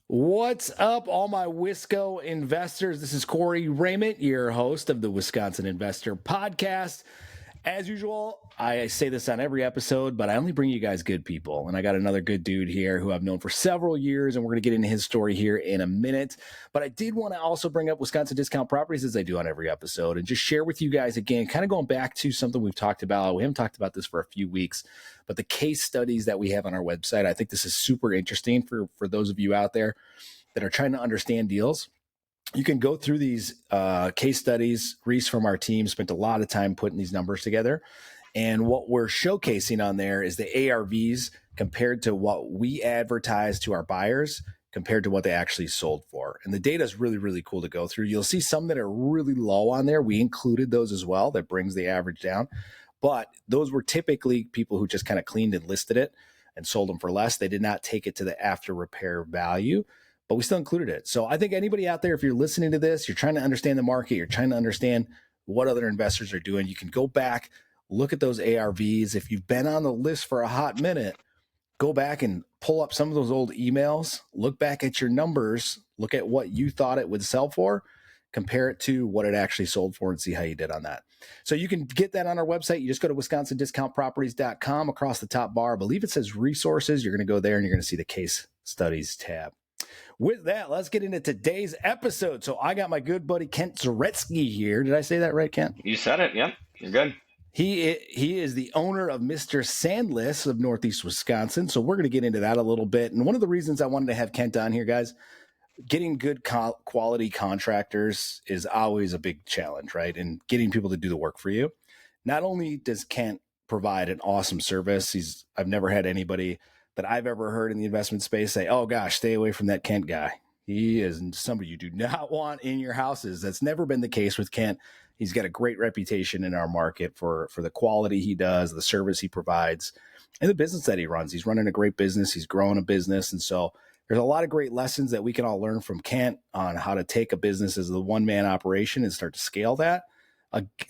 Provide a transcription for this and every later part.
What's up, all my Wisco investors? This is Corey Raymond, your host of the Wisconsin Investor Podcast. As usual, I say this on every episode, but I only bring you guys good people. And I got another good dude here who I've known for several years, and we're going to get into his story here in a minute. But I did want to also bring up Wisconsin Discount Properties, as I do on every episode, and just share with you guys again, kind of going back to something we've talked about. We haven't talked about this for a few weeks, but the case studies that we have on our website, I think this is super interesting for those of you out there that are trying to understand deals. You can go through these case studies. Reese from our team spent a lot of time putting these numbers together. And what we're showcasing on there is the ARVs compared to what we advertise to our buyers compared to what they actually sold for. And the data is really, really cool to go through. You'll see some that are really low on there. We included those as well. That brings the average down. But those were typically people who just kind of cleaned and listed it and sold them for less. They did not take it to the after repair value, but we still included it. So I think anybody out there, if you're listening to this, you're trying to understand the market, you're trying to understand what other investors are doing, you can go back, look at those ARVs. If you've been on the list for a hot minute, go back and pull up some of those old emails, look back at your numbers, look at what you thought it would sell for, compare it to what it actually sold for, and see how you did on that. So you can get that on our website. You just go to wisconsindiscountproperties.com. Across the top bar, I believe it says resources. You're going to go there and you're going to see the case studies tab. With that, let's get into today's episode. So I got my good buddy Kent Zaretsky here. Did I say that right, Kent? You said it. Yep, you're good. He is the owner of Mr. Sandless of Northeast Wisconsin. So we're going to get into that a little bit. And one of the reasons I wanted to have Kent on here, guys, getting good quality contractors is always a big challenge, right? And getting people to do the work for you. Not only does Kent provide an awesome service, I've never had anybody that I've ever heard in the investment space say, oh gosh, stay away from that Kent guy. He is somebody you do not want in your houses. That's never been the case with Kent. He's got a great reputation in our market for the quality he does, the service he provides, and the business that he runs. He's running a great business. He's growing a business. And so there's a lot of great lessons that we can all learn from Kent on how to take a business as a one-man operation and start to scale that.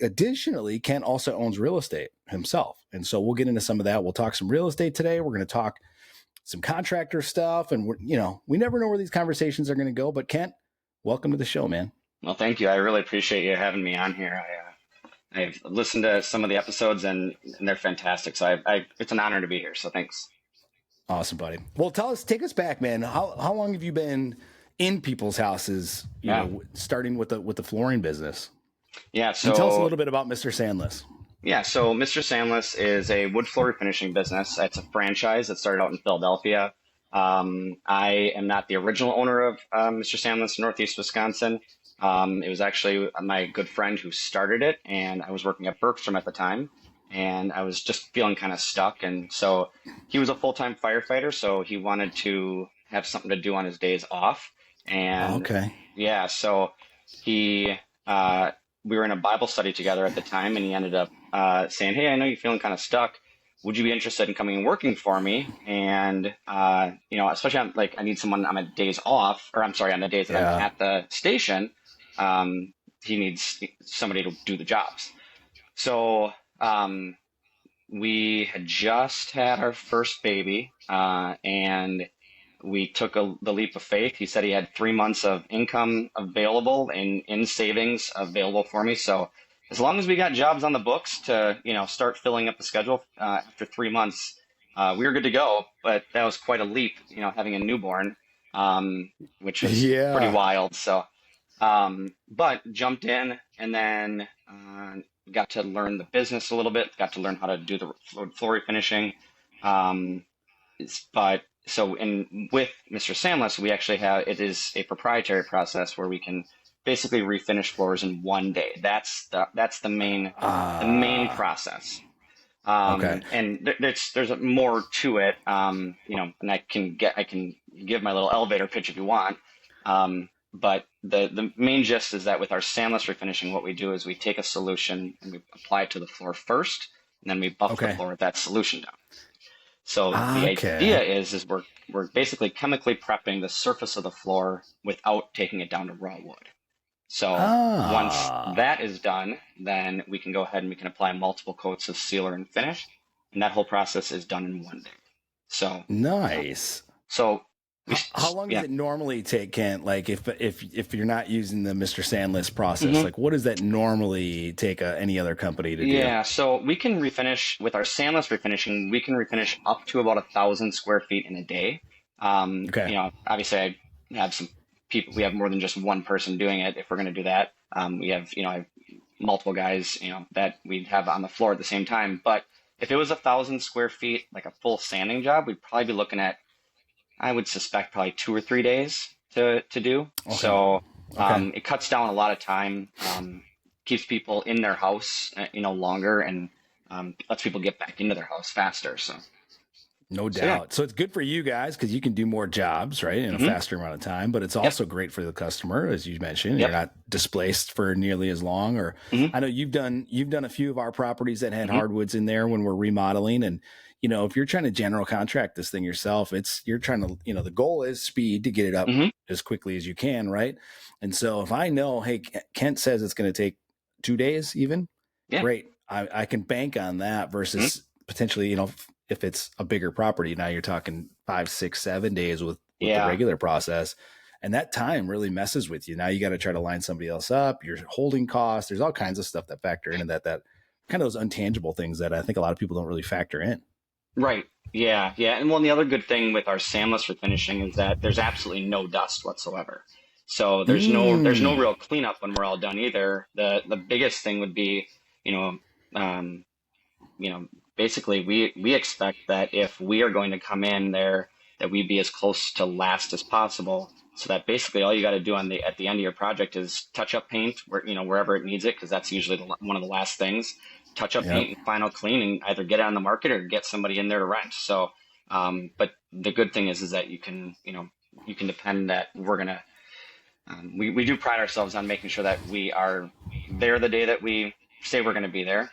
Additionally, Kent also owns real estate himself. And so we'll get into some of that. We'll talk some real estate today. We're going to talk some contractor stuff. And we never know where these conversations are going to go. But Kent, welcome to the show, man. Well, thank you. I really appreciate you having me on here. I've listened to some of the episodes and they're fantastic. So it's an honor to be here. So thanks. Awesome, buddy. Well, take us back, man. How long have you been in people's houses, starting with the flooring business? Yeah. So and tell us a little bit about Mr. Sandless. Yeah. So Mr. Sandless is a wood floor refinishing business. It's a franchise that started out in Philadelphia. I am not the original owner of Mr. Sandless in Northeast Wisconsin. It was actually my good friend who started it, and I was working at Bergstrom at the time, and I was just feeling kind of stuck. And so he was a full-time firefighter, so he wanted to have something to do on his days off. And so we were in a Bible study together at the time, and he ended up saying, hey, I know you're feeling kind of stuck. Would you be interested in coming and working for me? And, especially I need someone on my days off, or I'm sorry, on the days that I'm at the station, he needs somebody to do the jobs. So we had just had our first baby, and we took the leap of faith. He said he had 3 months of income available and in savings available for me. So as long as we got jobs on the books to, start filling up the schedule after 3 months, we were good to go. But that was quite a leap, having a newborn, which was pretty wild. So, but jumped in and then got to learn the business a little bit, got to learn how to do the floor refinishing. With Mr. Sandless, we actually it is a proprietary process where we can basically refinish floors in 1 day. That's the main process. And there's more to it. And I can give my little elevator pitch if you want. But the main gist is that with our Sandless refinishing, what we do is we take a solution and we apply it to the floor first, and then we buff the floor with that solution down. So the idea is we're basically chemically prepping the surface of the floor without taking it down to raw wood. So once that is done, then we can go ahead and we can apply multiple coats of sealer and finish, and that whole process is done in 1 day. So nice. So How long does Yeah. it normally take, Kent? Like if you're not using the Mr. Sandless process, Mhm. like what does that normally take any other company to do? Yeah, so we can refinish with our sandless refinishing. We can refinish up to about 1,000 square feet in a day. Okay. Obviously, I have some people. We have more than just one person doing it. If we're going to do that, we have, I have multiple guys, that we'd have on the floor at the same time. But if it was 1,000 square feet, like a full sanding job, we'd probably be looking at, I would suspect, probably 2 or 3 days to do. Okay. So Okay. it cuts down a lot of time, keeps people in their house, longer, and lets people get back into their house faster. No So yeah. doubt. So it's good for you guys because you can do more jobs, right, in a Hmm. faster amount of time. But it's Yep. also great for the customer, as you mentioned. You're Yep. not displaced for nearly as long. Or Hmm. I know you've done a few of our properties that had Hmm. hardwoods in there when we're remodeling. And if you're trying to general contract this thing yourself, you're trying to the goal is speed to get it up Hmm. as quickly as you can, right? And so if I know, hey, Kent says it's going to take 2 days, even Yeah. great. I can bank on that Hmm. versus potentially, if it's a bigger property, now you're talking 5, 6, 7 days with the Yeah. regular process. And that time really messes with you. Now you got to try to line somebody else up, your holding costs. There's all kinds of stuff that factor into that kind of those intangible things that I think a lot of people don't really factor in. Right. Yeah. Yeah. And well, the other good thing with our sandless refinishing is that there's absolutely no dust whatsoever. So there's no Mm. real cleanup when we're all done either. The biggest thing would be, you know, um, you know, basically we expect that if we are going to come in there, that we be as close to last as possible. So that basically all you got to do at the end of your project is touch up paint wherever it needs it, because that's usually one of the last things. Touch up Yep. paint and final clean, and either get it on the market or get somebody in there to rent. So, but the good thing is that you can depend that we're gonna we do pride ourselves on making sure that we are there the day that we say we're going to be there.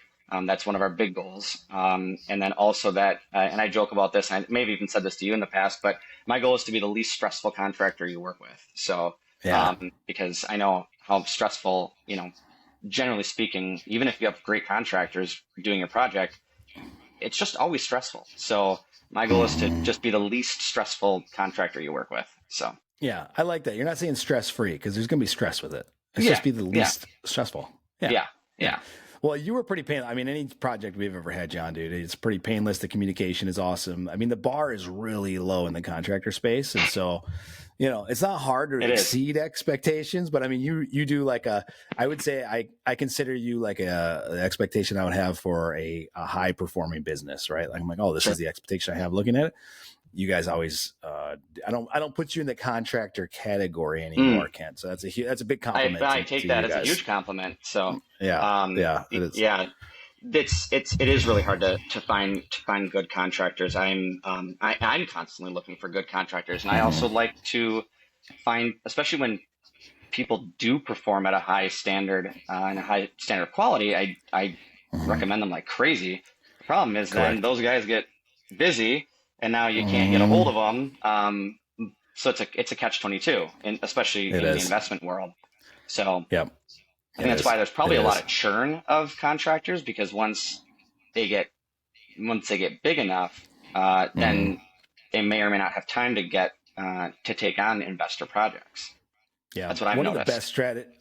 That's one of our big goals. And then also that, and I joke about this, and I maybe even said this to you in the past, but my goal is to be the least stressful contractor you work with. So, Yeah. because I know how stressful, generally speaking, even if you have great contractors doing your project, it's just always stressful. So my goal is to Mhm. just be the least stressful contractor you work with. So, Yeah. I like that. You're not saying stress free because there's going to be stress with it. It's yeah, just be the yeah, least stressful. Yeah. yeah, Yeah. yeah. Well, you were pretty painless. I mean, any project we've ever had, John, dude, it's pretty painless. The communication is awesome. I mean, the bar is really low in the contractor space. And so, it's not hard to It is. exceed expectations, but I mean, you do like I would say I consider you like an expectation I would have for a high performing business, right? Like I'm like, oh, this Sure. is the expectation I have looking at it. You guys always, I don't put you in the contractor category Mm. anymore, Kent. So that's a big compliment I to take that you as a guys. huge compliment. So, Yeah. Yeah. It is. yeah, it is really hard to find good contractors. I'm constantly looking for good contractors, and I also Mhm. like to find, especially when people do perform at a high standard and a high standard of quality. I Mhm. recommend them like crazy. The problem is then Correct. those guys get busy, and now you can't get a hold Mhm. of them. So it's a catch-22, and especially It in the is. investment world. So Yep. I think It that's why is. there's It probably a lot is. of churn of contractors, because they get once they get big enough, Mhm. then they may or may not have time to take on investor projects. Yeah. That's what I've noticed.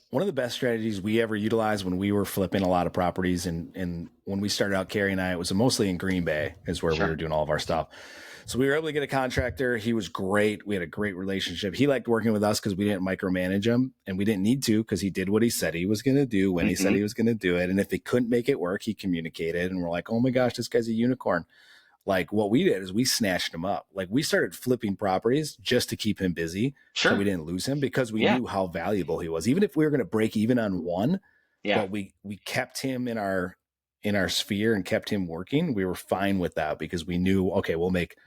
One of the best strategies we ever utilized when we were flipping a lot of properties and when we started out, Carrie and I, it was mostly in Green Bay is where we Sure. were doing all of our stuff. So we were able to get a contractor. He was great. We had a great relationship. He liked working with us because we didn't micromanage him and we didn't need to because he did what he said he was going to do when he said Hmm. he was going to do it. And if he couldn't make it work, he communicated and we're like, oh my gosh, this guy's a unicorn. Like what we did is we snatched him up. Like we started flipping properties just to keep him busy so we Sure. didn't lose him because we Yeah. knew how valuable he was. Even if we were going to break even on one, Yeah. but we kept him in our sphere and kept him working, we were fine with that because we knew, okay, we'll make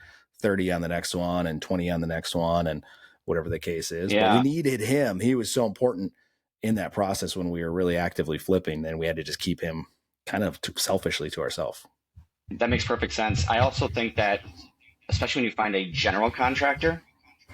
30 on the next one and 20 on the next one and whatever the case is. But we Yeah. needed him. He was so important in that process when we were really actively flipping, and we had to just keep him kind of selfishly to ourselves. That makes perfect sense. I also think that, especially when you find a general contractor,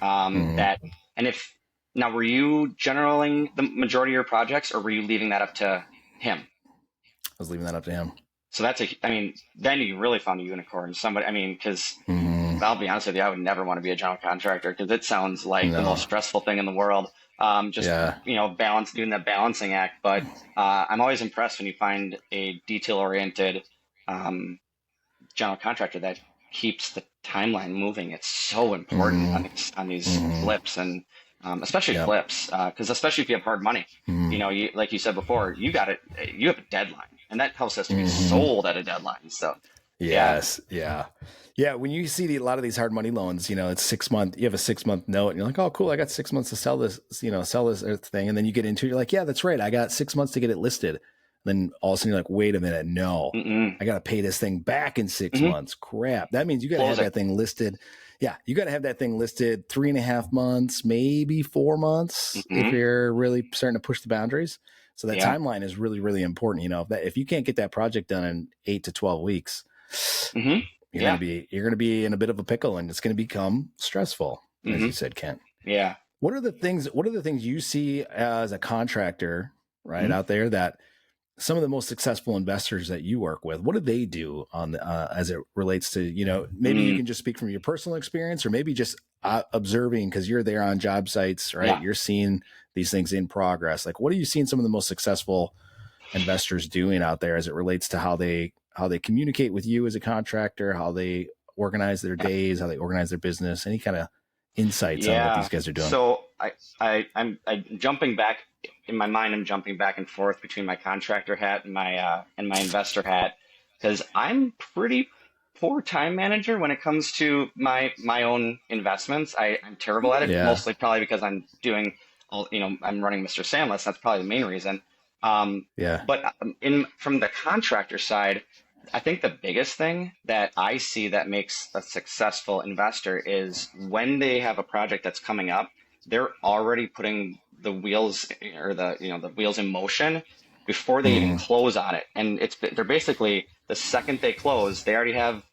Mm-hmm. that and if now were you generaling the majority of your projects, or were you leaving that up to him? I was leaving that up to him. So I mean, then you really found a unicorn. Somebody, I mean, because Mm-hmm. I'll be honest with you, I would never want to be a general contractor because it sounds like the most No. stressful thing in the world. Just, Yeah. doing that balancing act. But I'm always impressed when you find a detail-oriented um, general contractor that keeps the timeline moving. It's so important Mm-hmm. on these Mm-hmm. flips, and especially Yep. flips, because especially if you have hard money, Mm-hmm. you, like you said before, you have a deadline, and that house has to be Mm-hmm. sold at a deadline. So yeah. Yes. Yeah. Yeah. When you see a lot of these hard money loans, it's 6 month, you have a 6 month note and you're like, oh, cool. I got 6 months to sell this, sell this thing. And then you get into it, you're like, yeah, that's right. I got 6 months to get it listed. And then all of a sudden you're like, wait a minute. No, Mm-mm. I got to pay this thing back in 6 Hmm. months. Crap. That means you got to have Closing. that thing listed. Yeah. You got to have that thing listed 3.5 months, maybe 4 months if Hmm. you're really starting to push the boundaries. So that Yeah. timeline is really, really important. If you can't get that project done in 8 to 12 weeks, Hmm. you're Yeah. gonna be in a bit of a pickle, and it's gonna become stressful, as Hmm. you said, Kent. Yeah. What are the things you see as a contractor, right, Hmm. out there, that some of the most successful investors that you work with, what do they do on the as it relates to, maybe you Mm. can just speak from your personal experience, or maybe just observing because you're there on job sites, right? Yeah. You're seeing these things in progress. Like, what are you seeing some of the most successful investors doing out there as it relates to how they communicate with you as a contractor, how they organize their days, how they organize their business, any kind of insights on what these Yeah. guys are doing? So I'm jumping back in my mind. I'm jumping back and forth between my contractor hat and my investor hat because I'm pretty poor time manager when it comes to my own investments. I'm terrible at it, Yeah. mostly probably because I'm doing I'm running Mr. Sandless. That's probably the main reason. Um, Yeah. but in from the contractor side, I think the biggest thing that I see that makes a successful investor is when they have a project that's coming up, they're already putting the wheels or the wheels in motion before they even Mm-hmm. close on it. And they're basically the second they close, they already have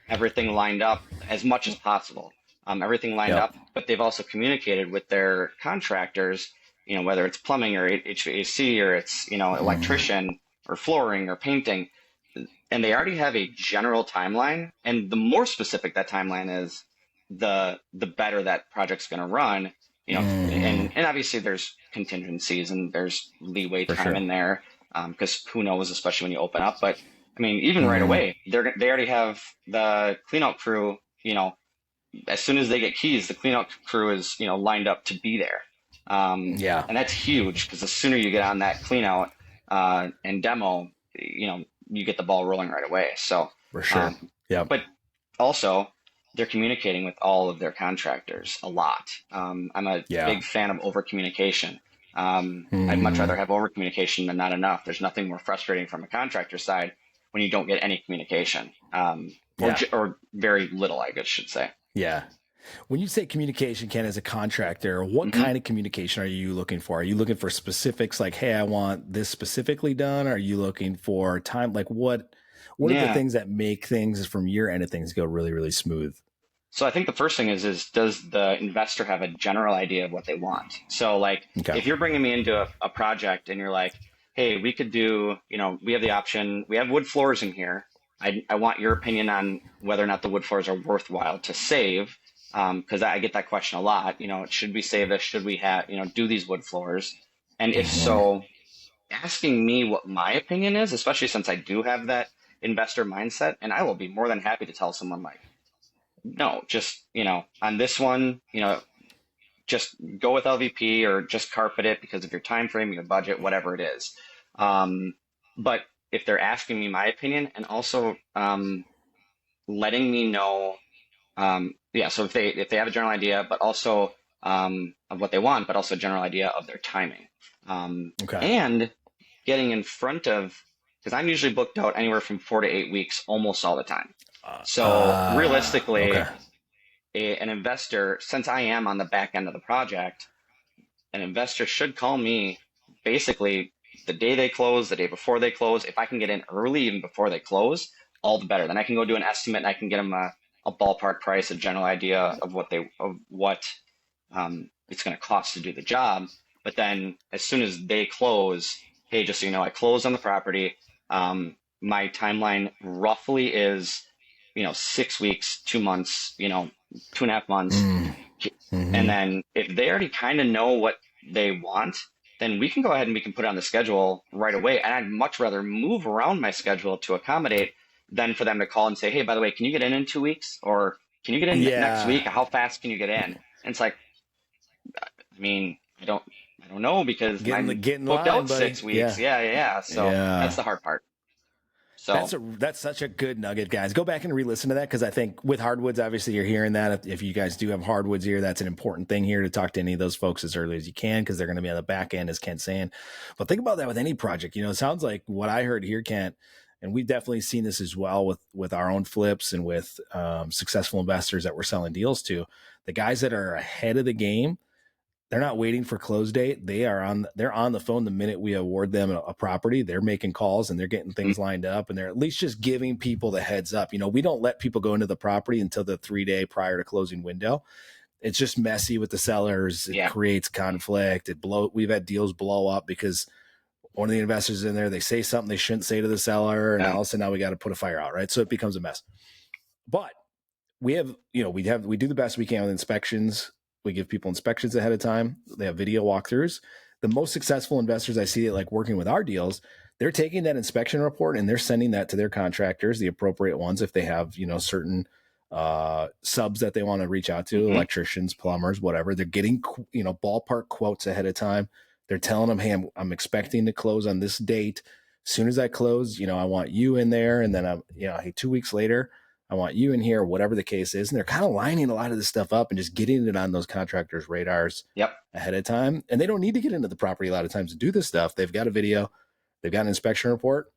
everything lined up as much as possible. Everything lined Yep. up, but they've also communicated with their contractors, whether it's plumbing or HVAC or it's, Mm-hmm. electrician or flooring or painting, and they already have a general timeline. And the more specific that timeline is, the better that project's going to run. Mm-hmm. And obviously there's contingencies and there's leeway For time sure. in there because who knows, especially when you open up. But I mean, even right Mm-hmm. away, they already have the cleanout crew. As soon as they get keys, the cleanout crew is lined up to be there. Yeah. And that's huge because the sooner you get on that cleanout and demo, you get the ball rolling right away. So, For sure. um, Yep. but also they're communicating with all of their contractors a lot. I'm a Yeah. big fan of over communication. I'd much Mm-hmm. rather have over communication than not enough. There's nothing more frustrating from a contractor side when you don't get any communication, Yeah. or very little, I guess should say. Yeah. When you say communication, Ken, as a contractor, what Hmm. kind of communication are you looking for? Are you looking for specifics like, hey, I want this specifically done? Are you looking for time? Like what are the Yeah. things that make things from your end of things go really, really smooth? So I think the first thing is does the investor have a general idea of what they want? So like Okay. if you're bringing me into a project and you're like, hey, we could do, we have the option, we have wood floors in here. I want your opinion on whether or not the wood floors are worthwhile to save. Because I get that question a lot. Should we save this? Should we have, do these wood floors? And if Mm-hmm. so, asking me what my opinion is, especially since I do have that investor mindset, and I will be more than happy to tell someone like, no, just, on this one, just go with LVP or just carpet it because of your time frame, your budget, whatever it is. Um, but if they're asking me my opinion and also letting me know, yeah, so if they have a general idea, but also of what they want, but also a general idea of their timing, Okay. and getting in front of, because I'm usually booked out anywhere from 4 to 8 weeks almost all the time. So Okay. realistically, an investor, since I am on the back end of the project, an investor should call me basically the day they close, the day before they close. If I can get in early, even before they close, all the better. Then I can go do an estimate and I can get them a ballpark price, a general idea of what it's going to cost to do the job. But then as soon as they close, hey, just so you know, I closed on the property. My timeline roughly is 6 weeks, 2 months, 2.5 months. And Mm-hmm. then if they already kind of know what they want, then we can go ahead and we can put it on the schedule right away. And I'd much rather move around my schedule to accommodate than for them to call and say, hey, by the way, can you get in 2 weeks? Or can you get in next Yeah. week? How fast can you get in? And it's like, I mean, I don't know because I'm Get in booked line, out buddy. 6 weeks. Yeah. Yeah, yeah, yeah. So that's Yeah. the hard part. So That's such a good nugget, guys. Go back and re-listen to that because I think with hardwoods, obviously you're hearing that. If you guys do have hardwoods here, that's an important thing here to talk to any of those folks as early as you can because they're going to be on the back end, as Kent's saying. But think about that with any project. It sounds like what I heard here, Kent, and we've definitely seen this as well with our own flips and with successful investors that we're selling deals to. The guys that are ahead of the game, they're not waiting for close date. They're on the phone the minute we award them a property. They're making calls and they're getting things lined up, and they're at least just giving people the heads up. We don't let people go into the property until the 3-day prior to closing window. It's just messy with the sellers. It yeah, creates conflict. We've had deals blow up because one of the investors in there, they say something they shouldn't say to the seller, and yeah, all of a sudden now we got to put a fire out, right? So it becomes a mess. But we have, we do the best we can with inspections. We give people inspections ahead of time. They have video walkthroughs. The most successful investors I see like working with our deals, they're taking that inspection report and they're sending that to their contractors, the appropriate ones, if they have, certain subs that they want to reach out to, hmm electricians, plumbers, whatever. They're getting, ballpark quotes ahead of time. They're telling them, hey, I'm expecting to close on this date. As soon as I close, I want you in there. And then hey, 2 weeks later, I want you in here, whatever the case is. And they're kind of lining a lot of this stuff up and just getting it on those contractors' radars yep, ahead of time. And they don't need to get into the property a lot of times to do this stuff. They've got a video, they've got an inspection report.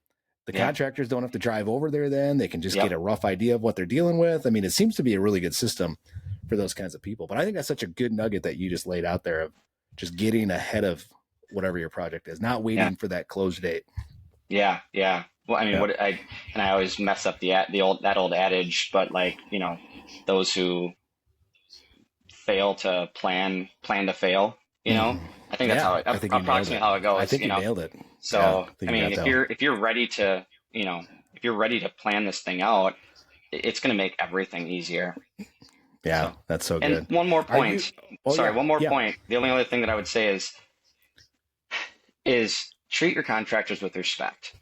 The yeah, contractors don't have to drive over there then. They can just get yep, a rough idea of what they're dealing with. I mean, it seems to be a really good system for those kinds of people. But I think that's such a good nugget that you just laid out there of just getting ahead of whatever your project is, not yeah, waiting for that close date. yeah, yeah. Well, I mean, Yeah. I always mess up the old adage, but like, those who fail to plan to fail, Mm-hmm. I think that's Yeah. how I think you nailed approximately it. how it I goes, think you nailed it. Yeah. So, I think I you mean, got if that one. you're ready to, if you're ready to plan this thing out, it's going to make everything easier. Yeah. So, That's so and good. one more Are you? point. Oh, Sorry, yeah. one more Yeah. point. The only other thing that I would say is treat your contractors with respect.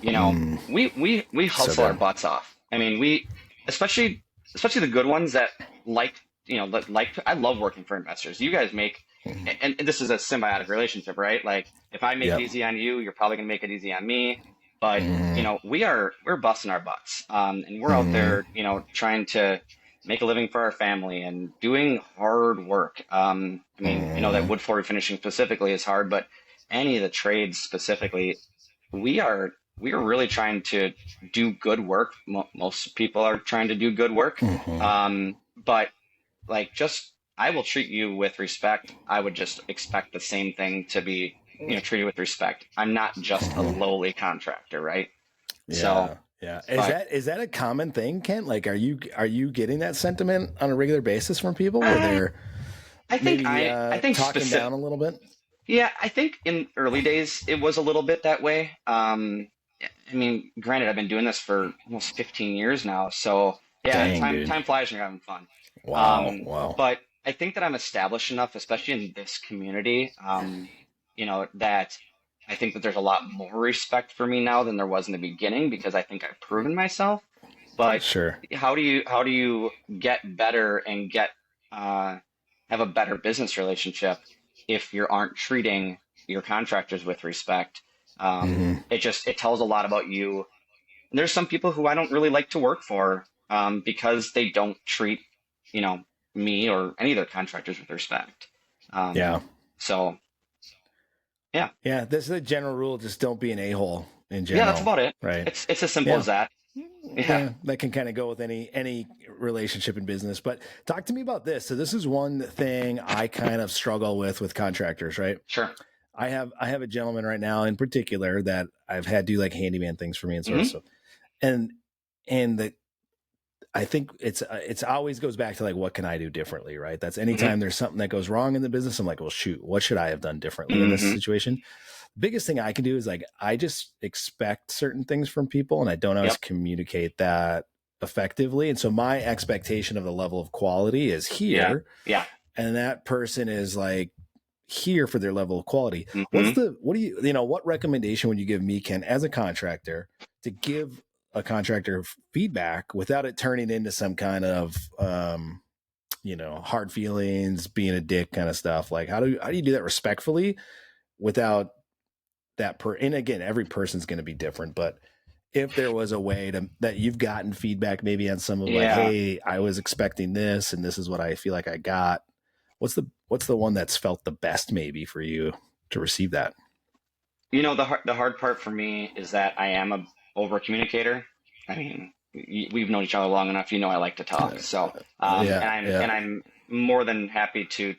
Mm, We so hustle our good. butts off. I mean, especially the good ones that I love working for investors. You guys make, Mm, and this is a symbiotic relationship, right? Like if I make it yep. easy on you, you're probably gonna make it easy on me. But Mm, we're busting our butts, and we're out mm, there, trying to make a living for our family and doing hard work. I mean, that mm, wood floor refinishing specifically is hard, but any of the trades specifically, we are we are really trying to do good work. Most people are trying to do good work, mm, but like just I will treat you with respect. I would just expect the same thing to be treated with respect. I'm not just a mm. lowly contractor, right? So, Yeah. Yeah. but Is that a common thing, Kent? Like, are you getting that sentiment on a regular basis from people where I they're I think maybe I think talking specific. down a little bit? Yeah, I think in early days it was a little bit that way. I mean, granted, I've been doing this for almost 15 years now, so yeah, Dang, time dude. time flies when you're having fun. Wow. Wow. But I think that I'm established enough, especially in this community, that I think that there's a lot more respect for me now than there was in the beginning because I think I've proven myself. But Sure. how do you get better and get uh, have a better business relationship if you aren't treating your contractors with respect? Hmm. It tells a lot about you. And there's some people who I don't really like to work for because they don't treat you know me or any of their contractors with respect. Yeah. Um, so yeah, Yeah. This is a general rule. Just don't be an a-hole in yeah, that's general. about it. Right. It's as simple Yeah. as that. Yeah, Yeah, that can kind of go with any relationship in business. But talk to me about this. So this is one thing I kind of struggle with contractors, right? sure. I have a gentleman right now in particular that I've had do like handyman things for me and sort of hmm stuff. And and the I think it's always goes back to like what can I do differently, right? That's hmm anytime there's something that goes wrong in the business, I'm like, well, shoot, what should I have done differently in this hmm situation? Biggest thing I can do is like I just expect certain things from people and I don't always Yep. communicate that effectively. And so my expectation of the level of quality is here. Yeah. And that person is like here for their level of quality. Mm-hmm. What recommendation would you give me, Ken, as a contractor, to give a contractor feedback without it turning into some kind of, hard feelings, being a dick kind of stuff? Like, how do you do that respectfully without that and again, every person's going to be different, but if there was a way that you've gotten feedback maybe on some of like, hey, I was expecting this and this is what I feel like I got. What's the one that's felt the best maybe for you to receive that? The hard part for me is that I am a over communicator. I mean, we've known each other long enough. I like to talk. So, and I'm more than happy to.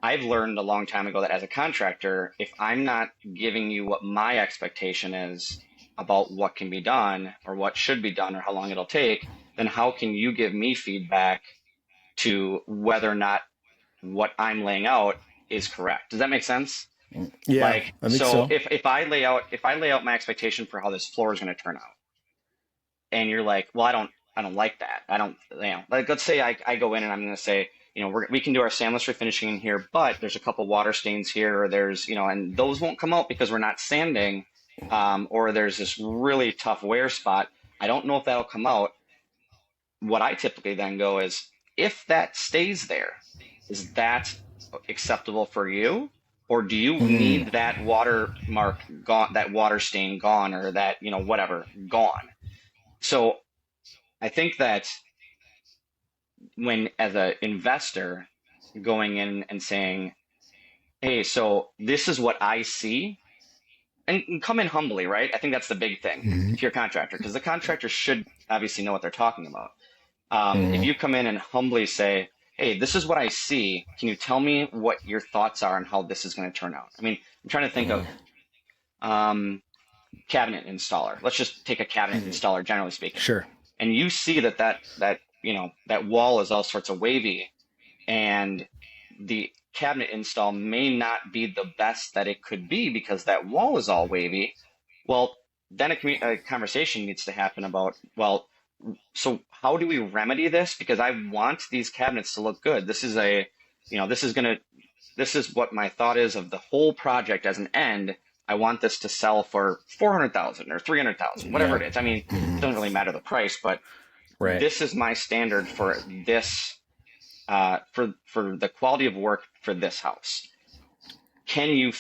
I've learned a long time ago that as a contractor, if I'm not giving you what my expectation is about what can be done or what should be done or how long it'll take, then how can you give me feedback to whether or not what I'm laying out is correct? Does that make sense? Yeah, Like, I think so so. if I lay out my expectation for how this floor is going to turn out, and you're like, well, I don't like that. I don't, like, let's say I go in and I'm going to say, we can do our sandless refinishing in here, but there's a couple water stains here, or there's, and those won't come out because we're not sanding, or there's this really tough wear spot. I don't know if that'll come out. What I typically then go is, if that stays there, is that acceptable for you? Or do you need that watermark gone, that water stain gone, or that, whatever, gone? So I think that when, as an investor, going in and saying, hey, so this is what I see, and come in humbly, right? I think that's the big thing if you're a contractor, because the contractor should obviously know what they're talking about. If you come in and humbly say, hey, this is what I see, can you tell me what your thoughts are on how this is going to turn out? I mean, I'm trying to think of cabinet installer. Let's just take a cabinet installer, generally speaking. Sure. And you see that wall is all sorts of wavy, and the cabinet install may not be the best that it could be because that wall is all wavy. Well, then a conversation needs to happen about, well, so how do we remedy this? Because I want these cabinets to look good. This is this is what my thought is of the whole project as an end. I want this to sell for 400,000 or 300,000, whatever it is. I mean, it doesn't really matter the price, but this is my standard for this, for the quality of work for this house. Can you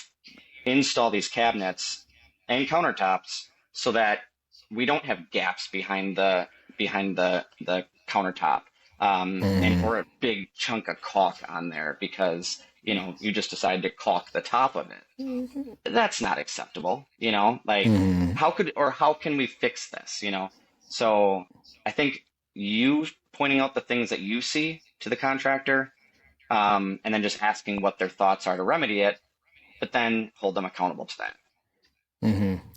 install these cabinets and countertops so that we don't have gaps behind the countertop, and or a big chunk of caulk on there because you just decided to caulk the top of it? That's not acceptable. Like, how can we fix this? So I think you pointing out the things that you see to the contractor, and then just asking what their thoughts are to remedy it, but then hold them accountable to that.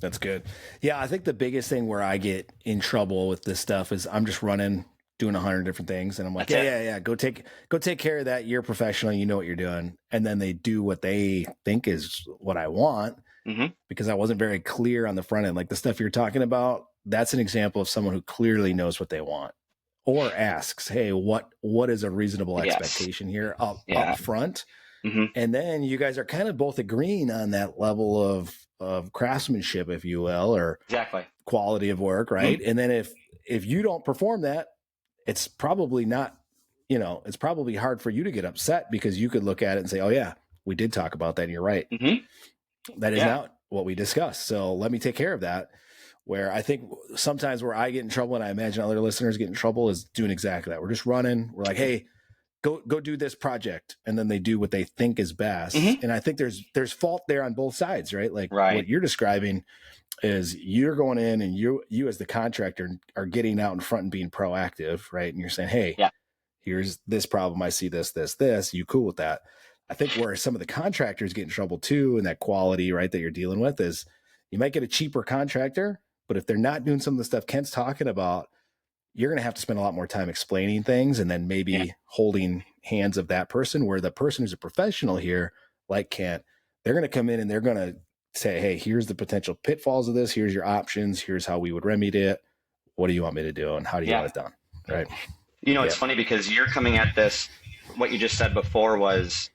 That's good. Yeah, I think the biggest thing where I get in trouble with this stuff is I'm just doing 100 different things, and I'm like, yeah, go take care of that. You're a professional, you know what you're doing, and then they do what they think is what I want, because I wasn't very clear on the front end. Like the stuff you're talking about, that's an example of someone who clearly knows what they want, or asks, hey, what is a reasonable expectation here up front? And then you guys are kind of both agreeing on that level of craftsmanship, if you will, or quality of work, right? And then if you don't perform that, it's probably not, it's probably hard for you to get upset, because you could look at it and say, oh yeah, we did talk about that, and you're right. That is not what we discussed. So let me take care of that. Where I think sometimes where I get in trouble, and I imagine other listeners get in trouble, is doing exactly that. We're just running. We're like, hey, go do this project, and then they do what they think is best. And I think there's fault there on both sides, right? Like what you're describing is you're going in and you as the contractor are getting out in front and being proactive, right? And you're saying, hey, here's this problem. I see this. You cool with that? I think where some of the contractors get in trouble too, and that quality, right, that you're dealing with, is you might get a cheaper contractor, but if they're not doing some of the stuff Kent's talking about, you're going to have to spend a lot more time explaining things, and then maybe holding hands of that person, where the person who's a professional here, like Kent, they're going to come in and they're going to say, hey, here's the potential pitfalls of this. Here's your options. Here's how we would remedy it. what do you want me to do and how do you Yeah. want it done? Right. It's Yeah. funny because you're coming at this, what you just said before was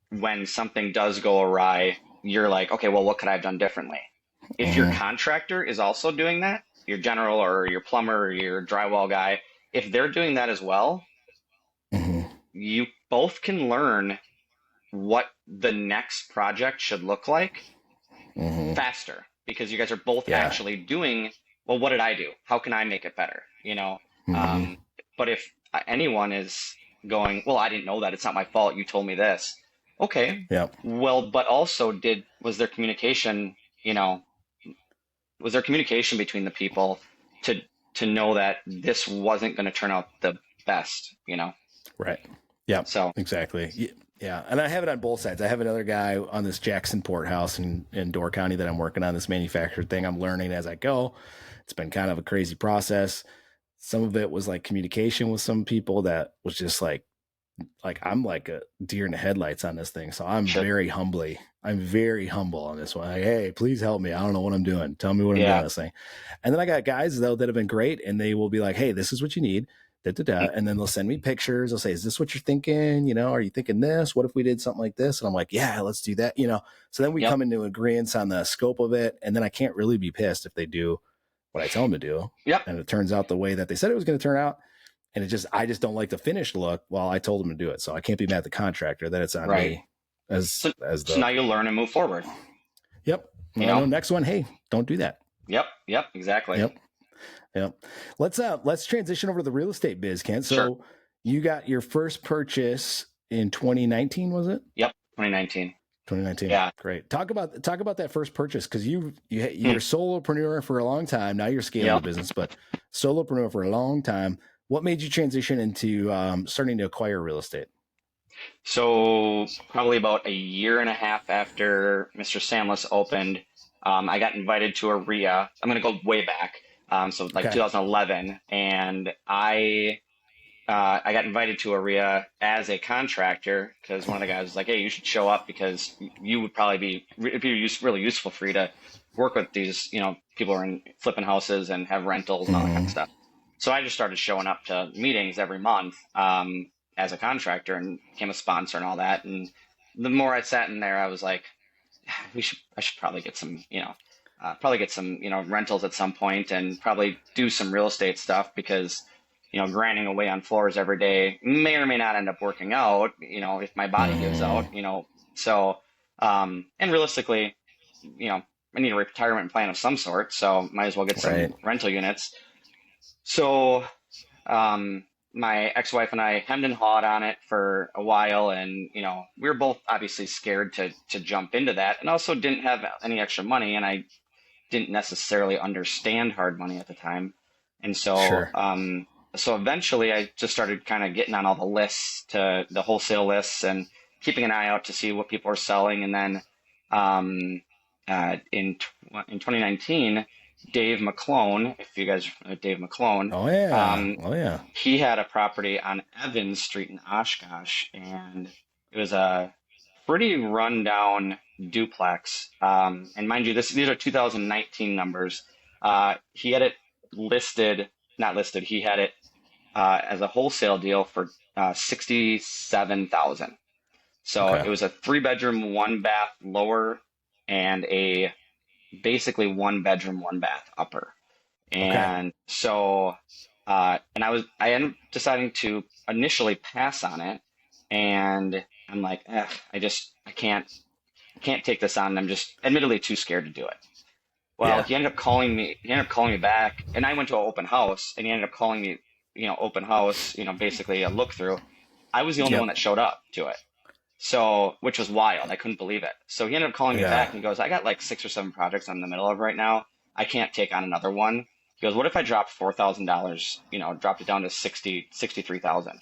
when something does go awry, you're like, okay, well, what could I have done differently? If your Mm-hmm. contractor is also doing that, your general or your plumber or your drywall guy, if they're doing that as well, Mm-hmm. you both can learn what the next project should look like Mm-hmm. faster because you guys are both Yeah. actually doing, well, what did I do? How can I make it better? Mm-hmm. But if anyone is going, well, I didn't know that. It's not my fault. You told me this. Okay. Yep. Well, but also was there communication, was there communication between the people to, to know that this wasn't going to turn out the best? Right. Yep. So, Exactly. Yeah. And I have it on both sides. I have another guy on this Jackson Port house in Door County that I'm working on this manufactured thing. I'm learning as I go. It's been kind of a crazy process. Some of it was like communication with some people that was just like I'm like a deer in the headlights on this thing. So sure. I'm very humble on this one. Like, hey, please help me. I don't know what I'm doing. Tell me what I'm doing Yeah. on this thing. And then I got guys though that have been great and they will be like, hey, this is what you need. Da, da, da. And then they'll send me pictures. They'll say, is this what you're thinking? Are you thinking this? What if we did something like this? And I'm like, yeah, let's do that. So then we Yep. come into agreement on the scope of it. And then I can't really be pissed if they do what I tell them to do. Yep. And it turns out the way that they said it was going to turn out. And I just don't like the finished look. Well, I told them to do it. So I can't be mad at the contractor that it's on Right. me as So now you learn and move forward. Yep. You Well, know? next one. Hey, don't do that. Yep. Yep. Exactly. Yep. Yep. Let's transition over to the real estate biz, Kent. So Sure. you got your first purchase in 2019, was it? Yep. 2019. 2019. Yeah. Great. Talk about that first purchase because you're Hmm. a solopreneur for a long time. Now you're scaling Yep. the business, but solopreneur for a long time. What made you transition into starting to acquire real estate? So probably about a year and a half after Mr. Sandless opened, I got invited to a RIA. I'm going to go way back. So like Okay. 2011, and I got invited to a RIA as a contractor because one of the guys was like, "Hey, you should show up because you would probably it'd be really useful for you to work with these, people who are flipping houses and have rentals and all that kind of Mm-hmm. stuff." So I just started showing up to meetings every month as a contractor and became a sponsor and all that. And the more I sat in there, I was like, I should probably get some, rentals at some point and probably do some real estate stuff because, grinding away on floors every day may or may not end up working out, if my body gives Mm-hmm. out. So, and realistically, I need a retirement plan of some sort, so might as well get some Right. rental units. So, my ex-wife and I hemmed and hawed on it for a while, and we were both obviously scared to jump into that, and also didn't have any extra money, and I didn't necessarily understand hard money at the time, and so Sure. so eventually I just started kind of getting on all the lists, to the wholesale lists, and keeping an eye out to see what people are selling, and then um, in 2019. Dave McClone, if you guys know Dave McClone, Oh yeah. um, Oh yeah. he had a property on Evans Street in Oshkosh, and it was a pretty rundown duplex. And mind you, these are 2019 numbers. He had it listed, not listed. He had it as a wholesale deal for 67,000. So Okay. it was a 3 bedroom, 1 bath lower, and a basically 1 bedroom, 1 bath upper. Okay. And so, and I ended up deciding to initially pass on it. And I'm like, I can't take this on. And I'm just admittedly too scared to do it. Well, Yeah. he ended up calling me back, and I went to an open house, and he ended up calling me, open house, basically a look through. I was the only one Yep. that showed up to it. So, which was wild. I couldn't believe it. So he ended up calling me back Yeah. and he goes, I got like 6 or 7 projects I'm in the middle of right now. I can't take on another one. He goes, what if I dropped $4,000, dropped it down to 63,000?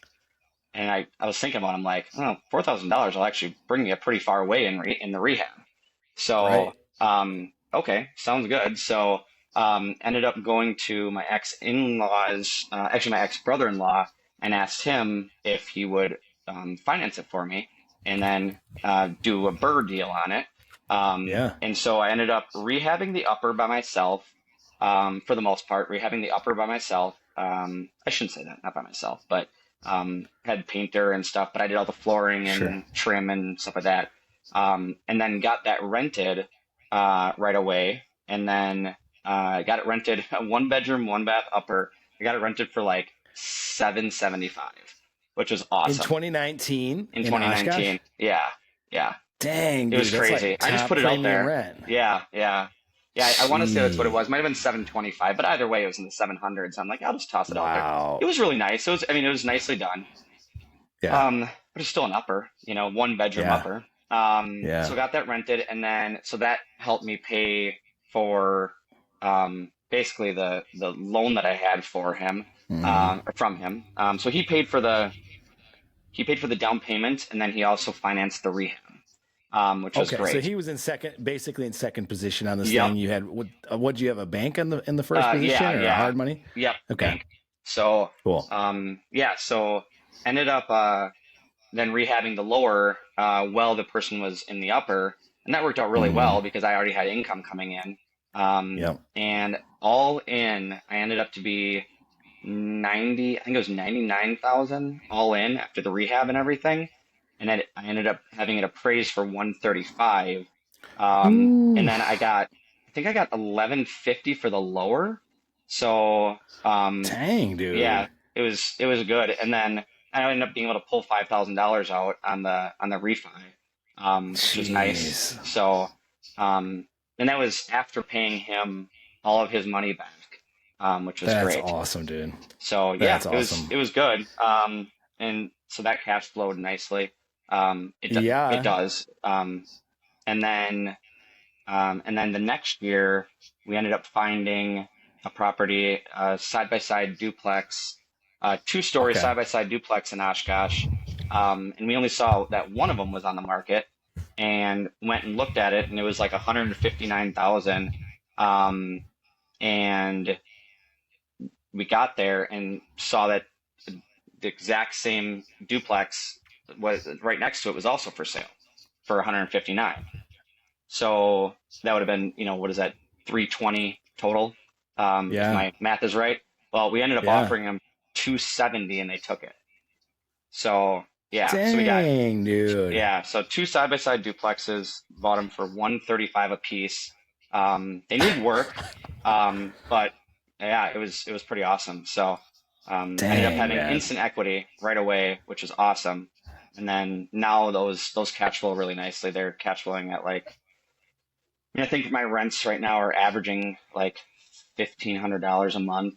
And I was thinking about it, I'm like, oh, $4,000 will actually bring me a pretty far way in the rehab. So, Right. okay, sounds good. So, ended up going to my ex-in-laws, actually my ex-brother-in-law, and asked him if he would finance it for me and then do a BRRRR deal on it. Yeah. And so I ended up rehabbing the upper by myself, for the most part, rehabbing the upper by myself. I shouldn't say that, not by myself, but had painter and stuff, but I did all the flooring Sure. and trim and stuff like that. And then got that rented right away. And then got it rented, a 1 bedroom, 1 bath upper. I got it rented for like 775, which was In awesome 2019 in in Oshkosh? 2019. Yeah, yeah. Dang, It was dude, that's crazy. like I just top put it out premium there. rent. Yeah, yeah. Yeah, I want to say that's what it Gee. was. Might have been 725, but either way, it was in the 700s. I'm like, I'll just toss it out there. It Wow. was really nice. It was, I mean, it was nicely done. Yeah. But it's still an upper, 1 bedroom Yeah. upper. Yeah. So got that rented, and then so that helped me pay for basically the loan that I had for him, Hmm. or from him. So he paid for the down payment, and then he also financed the rehab, which was Okay, so great. he was in second, basically in second position on this Yep. thing. You had what? You have a bank in the first Yeah, position or a yeah. hard money? Yep, Okay, bank. So, cool. yeah, so ended up then rehabbing the lower while the person was in the upper, and that worked out really Hmm. well because I already had income coming in. Yep. And all in, I ended up to be 90, I think it was 99,000 all in after the rehab and everything. And I ended up having it appraised for 135. And Ooh, then I think I got 1150 for the lower. So, dang, yeah, dude. it was good. And then I ended up being able to pull $5,000 out on the refi, which was nice. Jeez, So, and that was after paying him all of his money back, which was that's great. awesome, dude. So yeah, That's it was awesome. it was good. And so that cash flowed nicely. It Yeah. does. And then the next year we ended up finding a property, side by side duplex, 2 story Okay. side by side duplex in Oshkosh. And we only saw that one of them was on the market, and went and looked at it, and it was like 159,000. Um, and we got there and saw that the exact same duplex was right next to it was also for sale for 159. So that would have been, what is that, 320 total, if Yeah. my math is right. Well, we ended up Yeah. offering them 270 and they took it. So yeah, so we got, Dang, dude. yeah, so 2 side-by-side duplexes, bought them for 135 a piece. They need work, but yeah, it was pretty awesome. So ended up Dang, having man. instant equity right away, which is awesome. And then now those cash flow really nicely. They're cash flowing at like, I think my rents right now are averaging like $1,500 a month,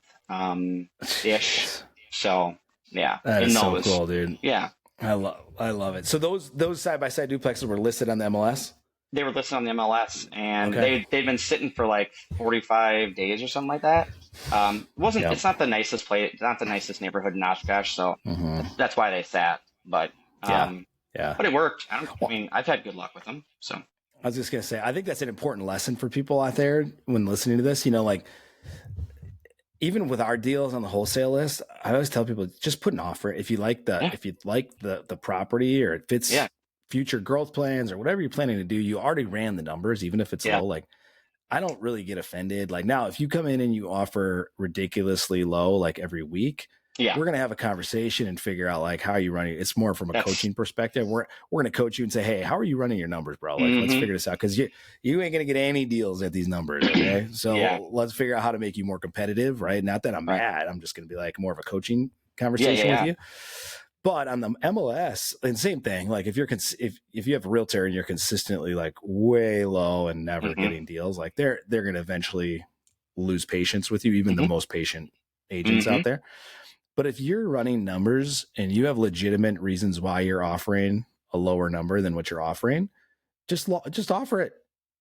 ish. Jeez. So yeah, That in is so those, cool, dude. yeah. I love it. So those side by side duplexes were listed on the MLS. They were listed on the MLS, and Okay. they'd been sitting for like 45 days or something like that. Wasn't Yep. It's not the nicest place, not the nicest neighborhood in Oshkosh, so Hmm. that's why they sat. But Yeah. um, Yeah. but it worked. I Well, mean, I've had good luck with them. So I was just gonna say, I think that's an important lesson for people out there when listening to this. Like even with our deals on the wholesale list, I always tell people just put an offer. If you like yeah, the property or it fits yeah, future growth plans or whatever you're planning to do, you already ran the numbers, even if it's yeah, low. Like I don't really get offended. Like now, if you come in and you offer ridiculously low, like every week, yeah. we're gonna have a conversation and figure out like how you running. It's more from a That's coaching perspective. We're gonna coach you and say, hey, how are you running your numbers, bro? Like let's mm-hmm. figure this out because you ain't gonna get any deals at these numbers. Okay, Yeah, so let's figure out how to make you more competitive, right? Not that I'm right. mad. I'm just gonna be like more of a coaching Yeah, yeah, conversation with yeah. you. But on the MLS, and same thing. Like if you're if you have a realtor and you're consistently like way low and never Mm-hmm, getting deals, like they're gonna eventually lose patience with you, even the mm-hmm, most patient agents mm-hmm. out there. But if you're running numbers and you have legitimate reasons why you're offering a lower number than what you're offering, just offer it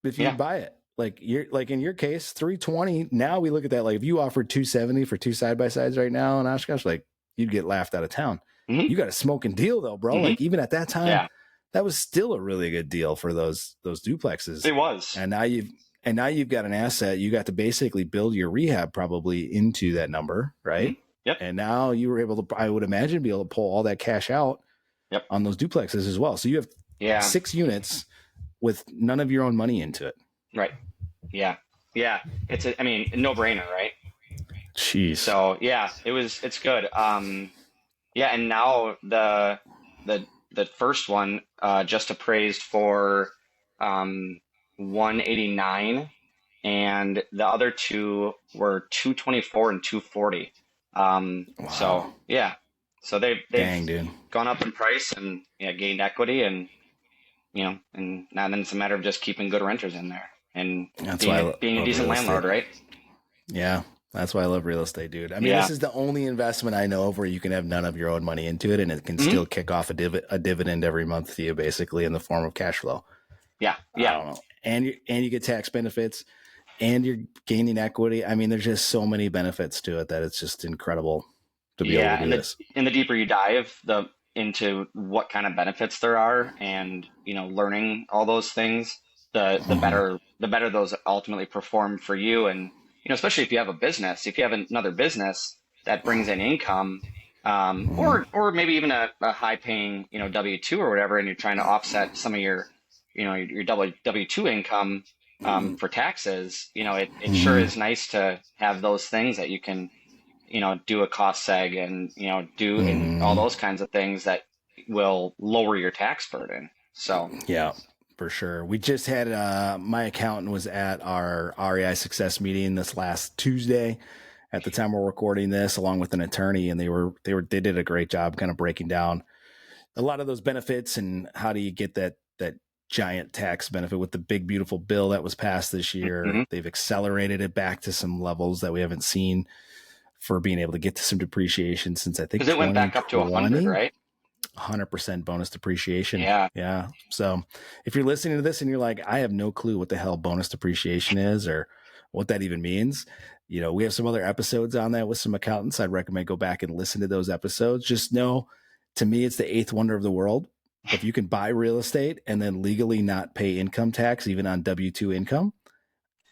if you Yeah, buy it. Like you're like in your case, 320. Now we look at that. Like if you offered 270 for two side by sides right now in Oshkosh, like you'd get laughed out of town. mm-hmm, You got a smoking deal though, bro. mm-hmm. Like even at that time, Yeah, that was still a really good deal for those duplexes. it was. And now you've got an asset. You got to basically build your rehab probably into that number, Mm-hmm. right? Yep, And now you were able to, I would imagine, be able to pull all that cash out yep. on those duplexes as well. So you have Yeah, 6 units with none of your own money into it. right. Yeah. Yeah, I mean, no brainer, right? Jeez. So yeah, it's good. Yeah, and now the first one just appraised for um 189, and the other two were 224 and 240. Wow. So yeah, so they've Dang, dude. gone up in price and yeah, gained equity, and and now then it's a matter of just keeping good renters in there and That's being why a love decent real estate. landlord, right? Yeah. That's why I love real estate, dude. I mean, Yeah. this is the only investment I know of where you can have none of your own money into it and it can Hmm. still kick off a dividend every month to you, basically in the form of cash flow. Yeah. I Yeah. don't know. And you get tax benefits and you're gaining equity. I mean, there's just so many benefits to it that it's just incredible to be able Yeah, to do this. and the deeper you dive into what kind of benefits there are, and learning all those things, Hmm. the better those ultimately perform for you. And especially if you have a business, if you have another business that brings in income, Hmm. or maybe even a high paying W-2 or whatever, and you're trying to offset some of your your W-2 income for taxes, it sure Hmm. is nice to have those things that you can do a cost seg and, do and all Hmm. those kinds of things that will lower your tax burden. So, Yeah, for sure. We just had my accountant was at our REI success meeting this last Tuesday at the time we're recording this, along with an attorney, and they did a great job kind of breaking down a lot of those benefits and how do you get that giant tax benefit with the big beautiful bill that was passed this year. mhm. They've accelerated it back to some levels that we haven't seen for being able to get to some depreciation since I think Because it went back up to 100, 2020. right? 100% bonus depreciation. Yeah. Yeah. So if you're listening to this and you're like, I have no clue what the hell bonus depreciation is or what that even means, we have some other episodes on that with some accountants. I'd recommend go back and listen to those episodes. Just know, to me, it's the eighth wonder of the world. If you can buy real estate and then legally not pay income tax, even on W-2 income,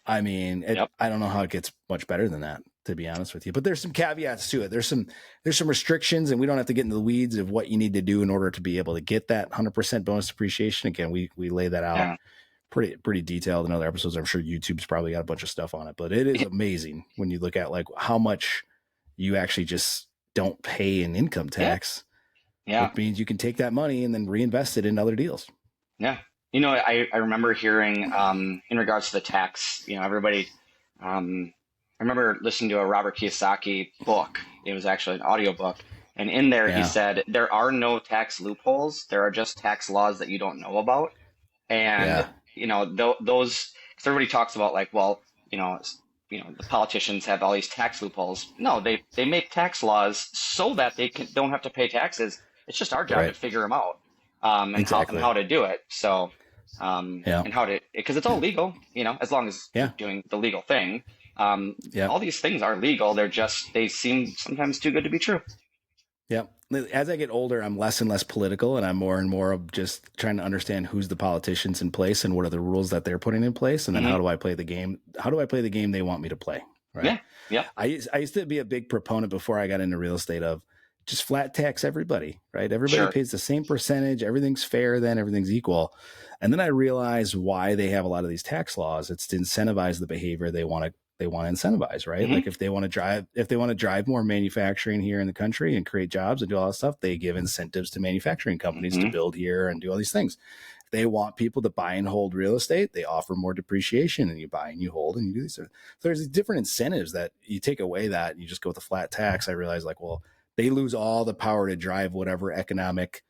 I mean, Yep. I don't know how it gets much better than that, to be honest with you. But there's some caveats to it. There's some restrictions, and we don't have to get into the weeds of what you need to do in order to be able to get that 100% bonus depreciation. Again, we lay that out Yeah. pretty detailed in other episodes. I'm sure YouTube's probably got a bunch of stuff on it, but it is amazing when you look at like how much you actually just don't pay in income Yeah. tax, Yeah. which means you can take that money and then reinvest it in other deals. Yeah. I remember hearing in regards to the tax, everybody, I remember listening to a Robert Kiyosaki book. It was actually an audiobook. And in there, he Yeah. said, there are no tax loopholes. There are just tax laws that you don't know about. And Yeah. those, because everybody talks about like, well, the politicians have all these tax loopholes. No, they make tax laws so that don't have to pay taxes. It's just our job to Right. figure them out, and Exactly. how to do it. So, Yeah. and how to, because it's all legal, as long as you're Yeah. doing the legal thing. Yeah. All these things are legal. They seem sometimes too good to be true. Yeah. As I get older, I'm less and less political, and I'm more and more of just trying to understand who's the politicians in place and what are the rules that they're putting in place, and then Hmm. how do I play the game? How do I play the game they want me to play? Right. Yeah. Yep. I used to be a big proponent before I got into real estate of just flat tax everybody. Right. Everybody Sure. pays the same percentage. Everything's fair. Then everything's equal. And then I realized why they have a lot of these tax laws. It's to incentivize the behavior they want to incentivize, right? Hmm. Like if they want to drive more manufacturing here in the country and create jobs and do all that stuff, they give incentives to manufacturing companies to Hmm. build here and do all these things. If they want people to buy and hold real estate, they offer more depreciation and you buy and you hold and you do these. So there's different incentives that you take away that and you just go with a flat tax. I realize like, well, they lose all the power to drive whatever economic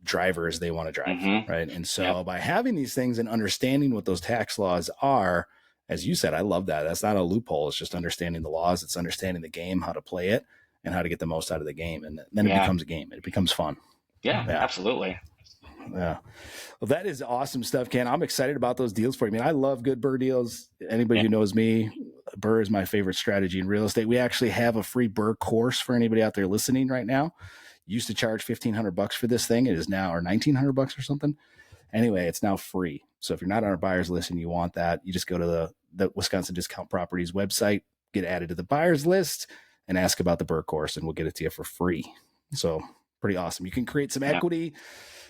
drivers they want to drive, Hmm. right? And Yep. so by having these things and understanding what those tax laws are, as you said, I love that. That's not a loophole. It's just understanding the laws. It's understanding the game, how to play it, and how to get the most out of the game. And then it Yeah. becomes a game. It becomes fun. Yeah. Yeah. Absolutely. Yeah. Well, that is awesome stuff, Ken. I'm excited about those deals for you. I mean, I love good BRRRR deals. Anybody Yeah. who knows me, BRRRR is my favorite strategy in real estate. We actually have a free BRRRR course for anybody out there listening right now. Used to charge $1,500 for this thing. It is now, or $1,900 or something. Anyway, it's now free. So if you're not on our buyers list and you want that, you just go to the Wisconsin Discount Properties website, get added to the buyers list, and ask about the BRRRR course, and we'll get it to you for free. So pretty awesome. You can create some Yeah. equity,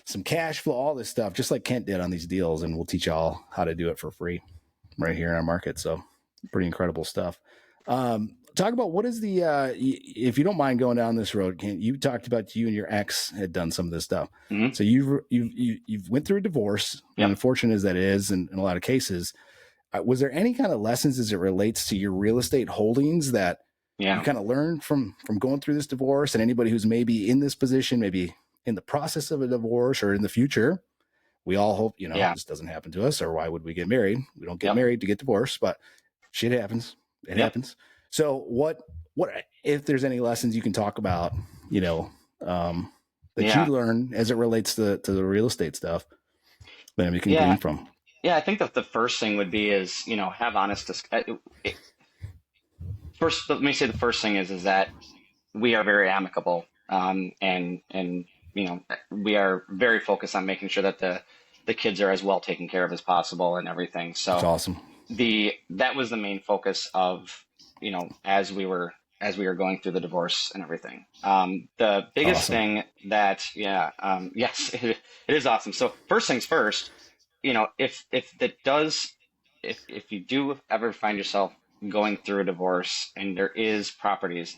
some cash flow, all this stuff, just like Kent did on these deals, and we'll teach you all how to do it for free right here in our market. So Pretty incredible stuff. Talk about what is the if you don't mind going down this road. You talked about you and your ex had done some of this stuff. Mm-hmm. So you've went through a divorce. Yep. Unfortunate as that is, in a lot of cases, was there any kind of lessons as it relates to your real estate holdings that you kind of learned from going through this divorce? And anybody who's maybe in this position, maybe in the process of a divorce or in the future, we all hope this doesn't happen to us. Or why would we get married? We don't get married to get divorced, but shit happens. It happens. So what if there's any lessons you can talk about, that you learn as it relates to the real estate stuff that we can glean from? Yeah, I think that the first thing would be is, have honest first, let me say the first thing is that we are very amicable, and we are very focused on making sure that the kids are as well taken care of as possible and everything. So that's awesome. That was the main focus of, as we were going through the divorce and everything. The biggest thing that, yes, it is awesome. So first things first, if you do ever find yourself going through a divorce and there is properties,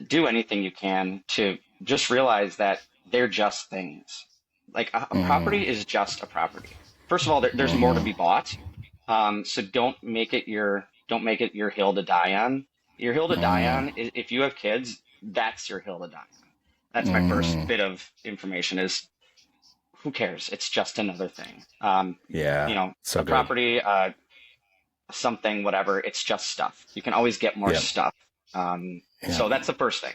do anything you can to just realize that they're just things. Like a property is just a property. First of all, there's more to be bought. So don't make it your hill to die on. Your hill to die on is, if you have kids, that's your hill to die on. That's my first bit of information is, who cares? It's just another thing. So property, something, whatever, it's just stuff. You can always get more stuff. So that's the first thing.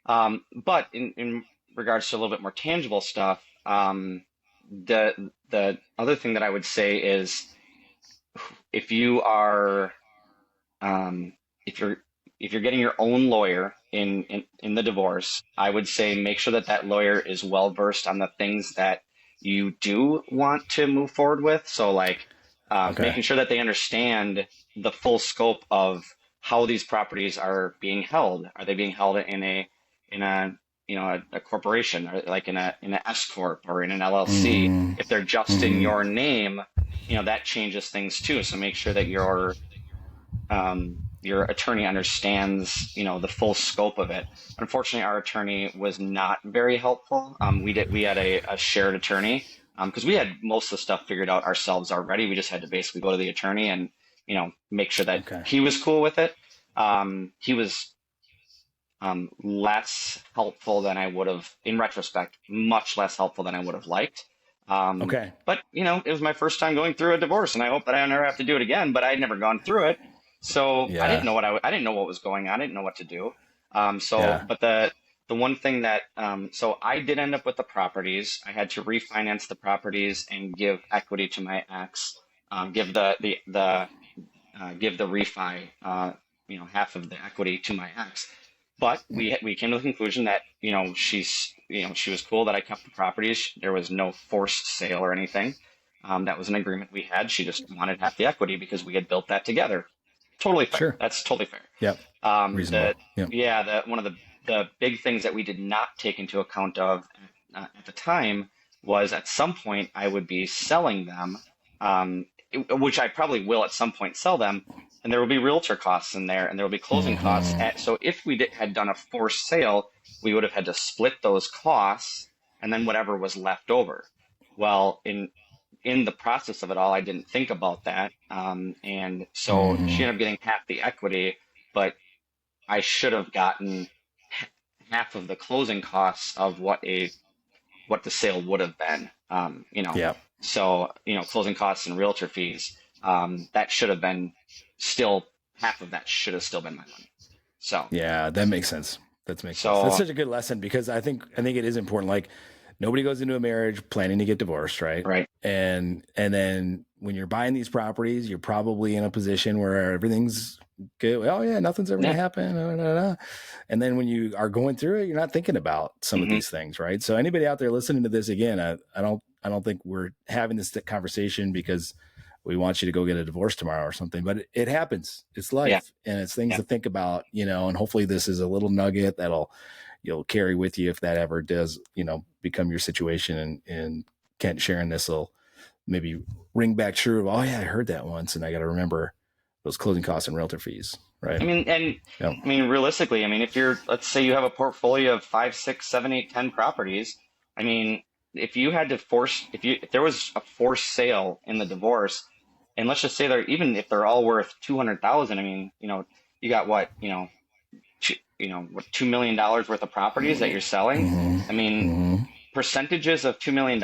But in regards to a little bit more tangible stuff, the other thing that I would say is, if you are, if you're getting your own lawyer in the divorce, I would say make sure that lawyer is well versed on the things that you do want to move forward with. So making sure that they understand the full scope of how these properties are being held. Are they being held in a corporation, or like in an S corp or in an LLC? If they're just in your name, that changes things too. So make sure that your attorney understands, the full scope of it. Unfortunately, our attorney was not very helpful. We had a shared attorney, because we had most of the stuff figured out ourselves already. We just had to basically go to the attorney and, make sure that he was cool with it. He was less helpful than I would have, in retrospect, much less helpful than I would have liked. But it was my first time going through a divorce, and I hope that I never have to do it again. But I had never gone through it, so I didn't know I didn't know what was going on. I didn't know what to do. But the one thing that so I did end up with the properties. I had to refinance the properties and give equity to my ex. Give the refi, half of the equity to my ex. But we came to the conclusion that, she was cool that I kept the properties. There was no forced sale or anything. That was an agreement we had. She just wanted half the equity because we had built that together. Totally fair. Sure. That's totally fair. Yep. Reasonable. One of the big things that we did not take into account of at the time was, at some point I would be selling them, which I probably will at some point sell them. And there will be realtor costs in there, and there will be closing costs. So if we had done a forced sale, we would have had to split those costs and then whatever was left over. Well, in the process of it all, I didn't think about that. And so she ended up getting half the equity, but I should have gotten half of the closing costs of what the sale would have been. So, closing costs and realtor fees, that should have been half of that should have still been my money. So yeah, that makes sense. That makes sense. That's such a good lesson, because I think it is important. Like, nobody goes into a marriage planning to get divorced, right? Right. And then when you're buying these properties, you're probably in a position where everything's good. Oh yeah, nothing's ever gonna happen. And then when you are going through it, you're not thinking about some of these things, right? So anybody out there listening to this, again, I don't think we're having this conversation because we want you to go get a divorce tomorrow or something, but it happens. It's life, and it's things to think about, and hopefully this is a little nugget you'll carry with you if that ever does, become your situation. And Kent sharing this will maybe ring back true of, oh yeah, I heard that once, and I got to remember those closing costs and realtor fees, right? I mean, and Yeah. I mean, realistically, I mean, if you're, let's say you have a portfolio of 5, 6, 7, 8, 10 properties, I mean, if you had to force, if there was a forced sale in the divorce, and let's just say they're, even if they're all worth 200,000, I mean, you got what, what, $2 million worth of properties that you're selling. I mean, percentages of $2 million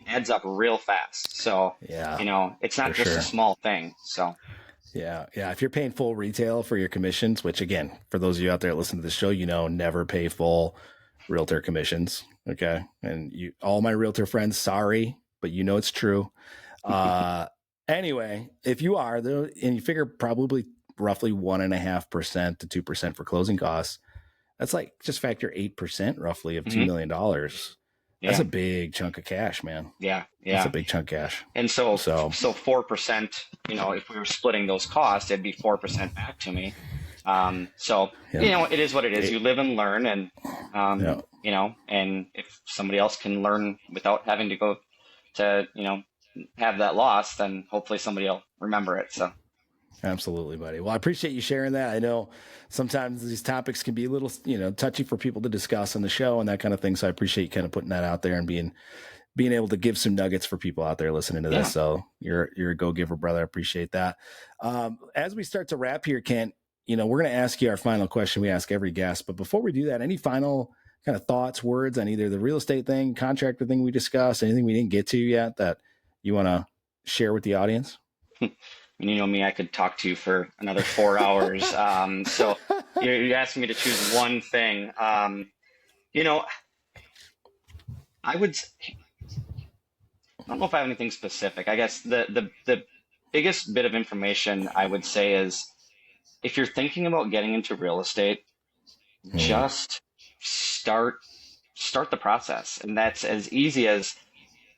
adds up real fast. So, Yeah, it's not for just a sure. small thing. So, Yeah. Yeah. If you're paying full retail for your commissions, which again, for those of you out there that listen to the show, never pay full realtor commissions. Okay. And all my realtor friends, sorry, but it's true. Anyway, if you are though, and you figure probably roughly 1.5% to 2% for closing costs, that's like just factor 8% roughly of $2 million. That's yeah, a big chunk of cash, man. yeah, That's a yeah. big chunk of cash. And so, So 4%, if we were splitting those costs, it'd be 4% back to me. So, yeah, it is what it is. You live and learn, and, yeah. and if somebody else can learn without having to go to, have that loss, then hopefully somebody will remember it. So, Absolutely, buddy. Well, I appreciate you sharing that. I know sometimes these topics can be a little, touchy for people to discuss on the show and that kind of thing. So I appreciate you kind of putting that out there and being able to give some nuggets for people out there listening to this. yeah. So you're a go-giver, brother. I appreciate that. As we start to wrap here, Kent, we're going to ask you our final question we ask every guest. But before we do that, any final kind of thoughts, words on either the real estate thing, contractor thing we discussed, anything we didn't get to yet that you want to share with the audience? And you know me, I could talk to you for another 4 hours. So you're asking me to choose one thing. You know, I would, I don't know if I have anything specific. I guess the biggest bit of information I would say is, if you're thinking about getting into real estate, Mm, just start start the process. And that's as easy as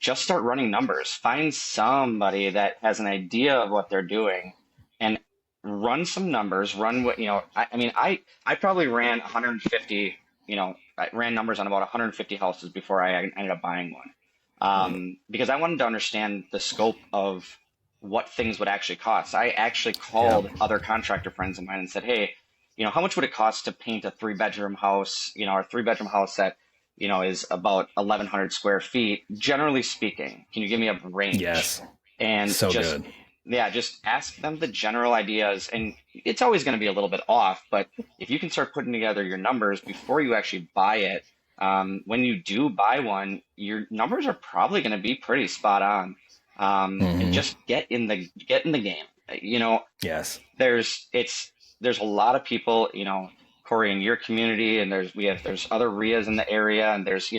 just start running numbers. Find somebody that has an idea of what they're doing and run some numbers. Run what, I mean, I probably ran 150, I ran numbers on about 150 houses before I ended up buying one. right. Because I wanted to understand the scope of what things would actually cost. I actually Yeah. called other contractor friends of mine and said, hey, how much would it cost to paint a 3 bedroom house, or a 3 bedroom house that, is about 1,100 square feet, generally speaking? Can you give me a range? Yes. And So good. yeah, just ask them the general ideas. And it's always going to be a little bit off, but if you can start putting together your numbers before you actually buy it, when you do buy one, your numbers are probably going to be pretty spot on. And Hmm. just get in the game. Yes. There's a lot of people, Corey, in your community, and there's other RIAs in the area, and there's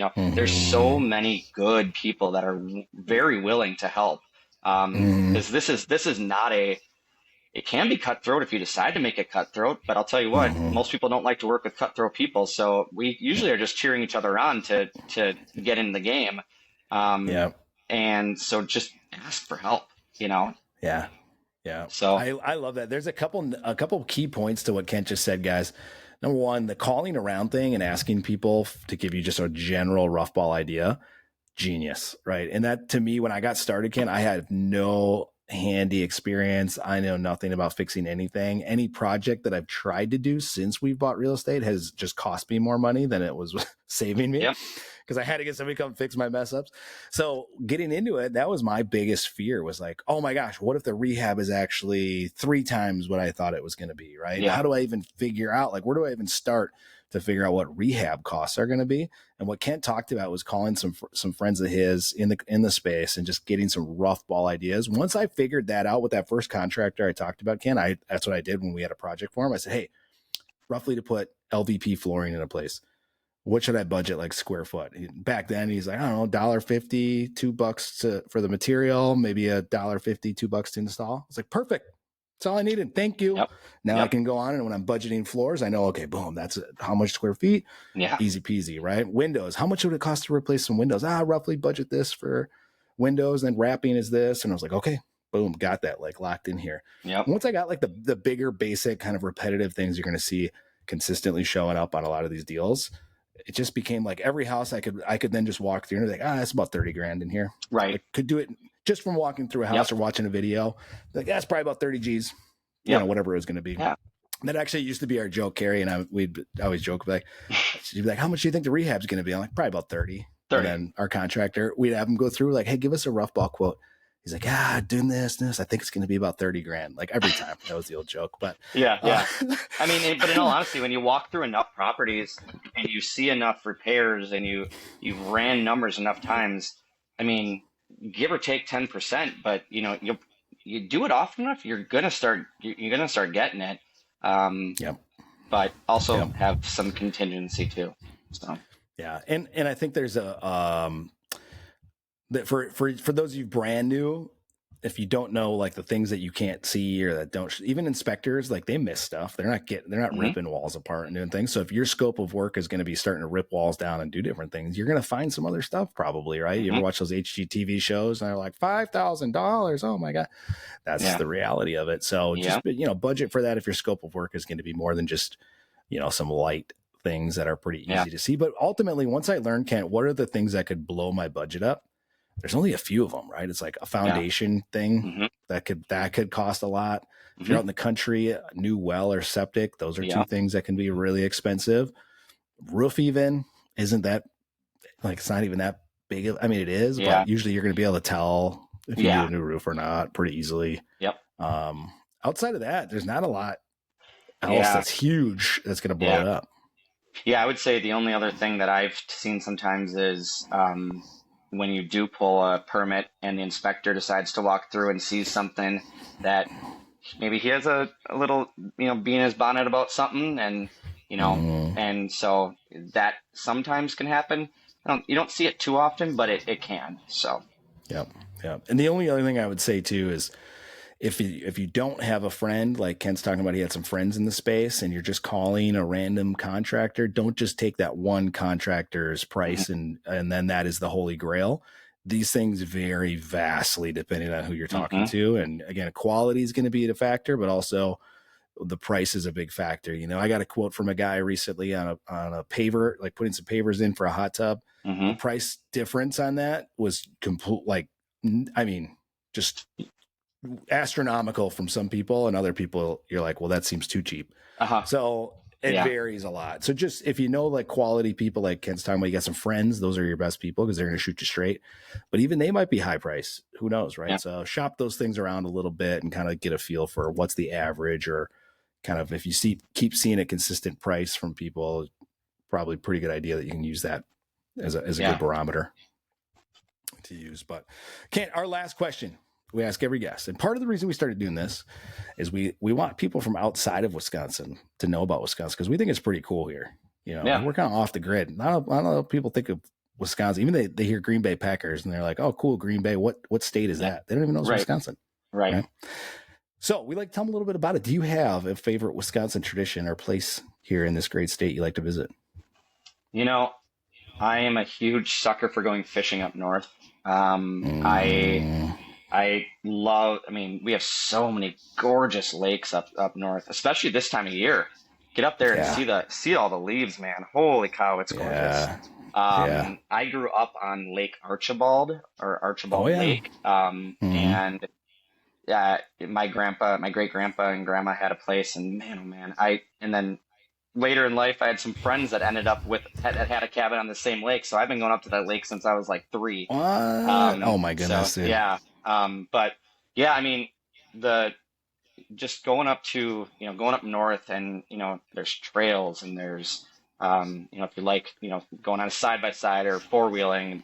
so Hmm. many good people that are very willing to help. Hmm. Because this is not it can be cutthroat if you decide to make it cutthroat, but I'll tell you what, Hmm. most people don't like to work with cutthroat people, so we usually are just cheering each other on to get in the game. Um, Yeah. and so just ask for help. Yeah. Yeah. So I love that. There's a couple key points to what Kent just said, guys. Number one, the calling around thing and asking people to give you just a general rough ball idea. Genius, right? And that, to me, when I got started, Ken, I had no handy experience. I know nothing about fixing anything. Any project that I've tried to do since we've bought real estate has just cost me more money than it was saving me, yep, because I had to get somebody to come fix my mess ups. So getting into it, that was my biggest fear, was like, oh my gosh, what if the rehab is actually 3 times what I thought it was going to be, right? yeah, How do I even figure out, like, where do I even start to figure out what rehab costs are going to be? And what Kent talked about was calling some friends of his in the space and just getting some rough ball ideas. Once I figured that out with that first contractor I talked about, Ken, that's what I did when we had a project for him. I said, hey, roughly to put LVP flooring in a place, what should I budget, like, square foot? Back then he's like, I don't know, $1.50, $2 for the material, maybe $1.50, $2 to install. It's like, perfect. That's all I needed. Thank you. yep, Now I yep, can go on, and when I'm budgeting floors, I know, okay, boom, that's it. How much square feet? yeah, Easy peasy, right? Windows. How much would it cost to replace some windows? Roughly budget this for windows, and wrapping is this. And I was like, okay, boom, got that, like, locked in here. yep, And once I got like the bigger, basic kind of repetitive things you're going to see consistently showing up on a lot of these deals, it just became like every house I could then just walk through and be like, it's about 30 grand in here. right, I could do it just from walking through a house yep, or watching a video. Like, that's probably about 30 G's. whatever it was going to be. Yeah. That actually used to be our joke, Carrie, and we'd always joke like, she'd be like, how much do you think the rehab's going to be? I'm like, probably about 30. And then our contractor, we'd have him go through like, hey, give us a rough ball quote. He's like, doing this. I think it's going to be about 30 grand. Like every time. That was the old joke. But yeah. I mean, but in all honesty, when you walk through enough properties and you see enough repairs and you've ran numbers enough times, I mean, give or take 10%, but you do it often enough, you're gonna start getting it. But also have some contingency too. So yeah, and I think there's a that for those of you brand new, if you don't know like the things that you can't see or that don't, even inspectors, like they miss stuff. They're not ripping walls apart and doing things. So if your scope of work is going to be starting to rip walls down and do different things, you're going to find some other stuff probably, right? You ever watch those HGTV shows and they're like $5,000? Oh my God. That's the reality of it. So just, budget for that if your scope of work is going to be more than just, some light things that are pretty easy to see. But ultimately, once I learned, Kent, what are the things that could blow my budget up? There's only a few of them, right? It's like a foundation thing that could cost a lot. If you're out in the country, a new well or septic, those are two things that can be really expensive. Roof even isn't that, like, it's not even that big. I mean, it is, but usually you're going to be able to tell if you need a new roof or not pretty easily. Outside of that, there's not a lot else that's huge that's going to blow it up. Yeah, I would say the only other thing that I've seen sometimes is when you do pull a permit and the inspector decides to walk through and sees something that maybe he has a little, bee in his bonnet about something, and and so that sometimes can happen. You don't see it too often, but it can. So yeah. And the only other thing I would say too is if you don't have a friend, like Kent's talking about, he had some friends in the space, and you're just calling a random contractor, don't just take that one contractor's price and then that is the holy grail. These things vary vastly depending on who you're talking to. And again, quality is going to be a factor, but also the price is a big factor. I got a quote from a guy recently on a paver, like putting some pavers in for a hot tub. The price difference on that was just astronomical from some people, and other people you're like, well, that seems too cheap. So it varies a lot. So just if like quality people, like Ken's talking about, you got some friends, those are your best people because they're going to shoot you straight, but even they might be high price, who knows, right? So shop those things around a little bit and kind of get a feel for what's the average, or kind of if you keep seeing a consistent price from people, probably a pretty good idea that you can use that as a good barometer to use. But Kent, our last question we ask every guest, and part of the reason we started doing this is we want people from outside of Wisconsin to know about Wisconsin, because we think it's pretty cool here. We're kind of off the grid. Not a lot of people think of Wisconsin. Even they hear Green Bay Packers and they're like, oh, cool, Green Bay. What state is that? They don't even know it's Wisconsin. Right. So we like to tell them a little bit about it. Do you have a favorite Wisconsin tradition or place here in this great state you like to visit? I am a huge sucker for going fishing up north. We have so many gorgeous lakes up north, especially this time of year. Get up there and see all the leaves, man. Holy cow, it's gorgeous. I grew up on Lake Archibald Lake. And my great grandpa and grandma had a place, and man, oh man. And then later in life, I had some friends that ended up that had a cabin on the same lake. So I've been going up to that lake since I was like 3. What? Oh my goodness, dude. Yeah. But yeah, I mean, just going up north, and, there's trails, and there's, if you like, going on a side-by-side or 4-wheeling,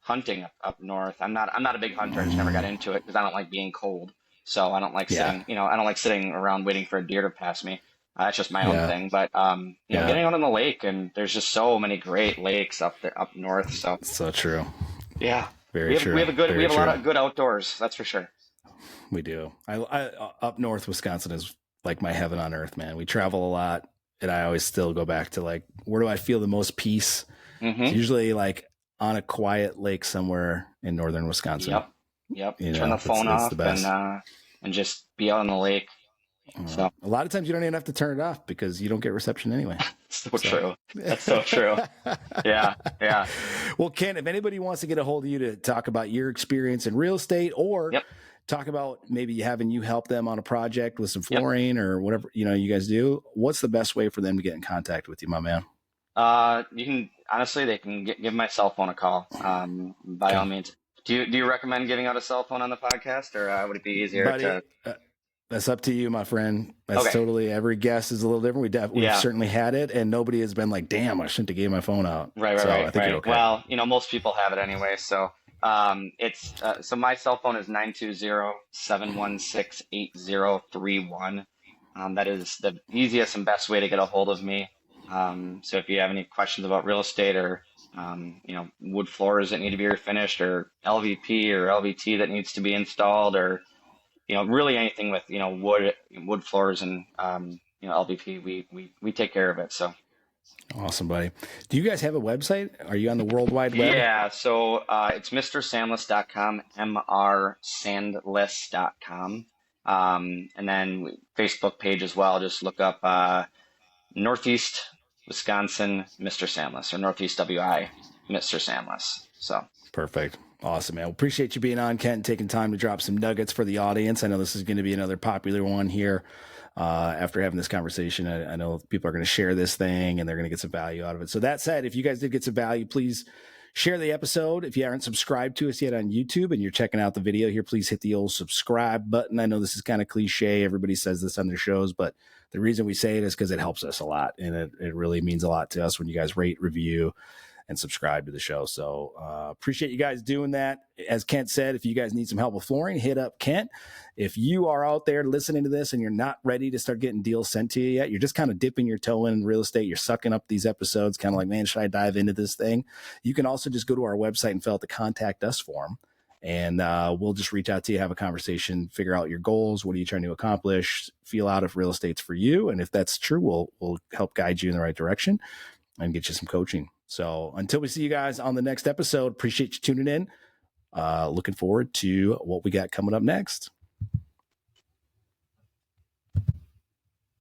hunting up north. I'm not a big hunter. I just never got into it because I don't like being cold. So I don't like sitting around waiting for a deer to pass me. That's just my own thing. But, getting out on the lake, and there's just so many great lakes up north. So true. Yeah. Very true. We have a lot of good outdoors. That's for sure. We do. I up north, Wisconsin is like my heaven on earth, man. We travel a lot, and I always still go back to like, where do I feel the most peace? It's usually like on a quiet lake somewhere in northern Wisconsin. Yep. Turn the phone off and just be out on the lake. So a lot of times you don't even have to turn it off because you don't get reception anyway. True. That's so true. Yeah. Well, Ken, if anybody wants to get a hold of you to talk about your experience in real estate, or talk about maybe having you help them on a project with some Yep. flooring or whatever, you guys do. What's the best way for them to get in contact with you, my man? You can honestly, they can give my cell phone a call. By all Okay. means. Do you recommend giving out a cell phone on the podcast, or would it be easier Buddy, to? that's up to you, my friend. That's Okay. totally, every guest is a little different. We've Yeah. certainly had it, and nobody has been like, damn, I shouldn't have gave my phone out. Right, right, So right, I think you're right. okay. Well, most people have it anyway. So it's so my cell phone is 920-716-8031. That is the easiest and best way to get a hold of me. So if you have any questions about real estate or wood floors that need to be refinished or LVP or LVT that needs to be installed or really anything with wood floors and LVP, we take care of it. So. Awesome, buddy. Do you guys have a website? Are you on the World Wide Web? Yeah, so it's mrsandless.com, mrsandless.com. And then Facebook page as well. Just look up Northeast Wisconsin Mr. Sandless or Northeast WI Mr. Sandless. So Perfect. Awesome, man. Well, appreciate you being on, Kent, and taking time to drop some nuggets for the audience. I know this is going to be another popular one here. After having this conversation, I know people are going to share this thing and they're going to get some value out of it. So that said, if you guys did get some value, please share the episode. If you aren't subscribed to us yet on YouTube and you're checking out the video here, please hit the old subscribe button. I know this is kind of cliche. Everybody says this on their shows, but the reason we say it is because it helps us a lot. And it really means a lot to us when you guys rate, review, and subscribe to the show. So appreciate you guys doing that. As Kent said, if you guys need some help with flooring, hit up Kent. If you are out there listening to this and you're not ready to start getting deals sent to you yet, you're just kind of dipping your toe in real estate, you're sucking up these episodes, kind of like, man, should I dive into this thing? You can also just go to our website and fill out the contact us form. And we'll just reach out to you, have a conversation, figure out your goals. What are you trying to accomplish? Feel out if real estate's for you. And if that's true, we'll help guide you in the right direction and get you some coaching. So until we see you guys on the next episode, appreciate you tuning in. Looking forward to what we got coming up next.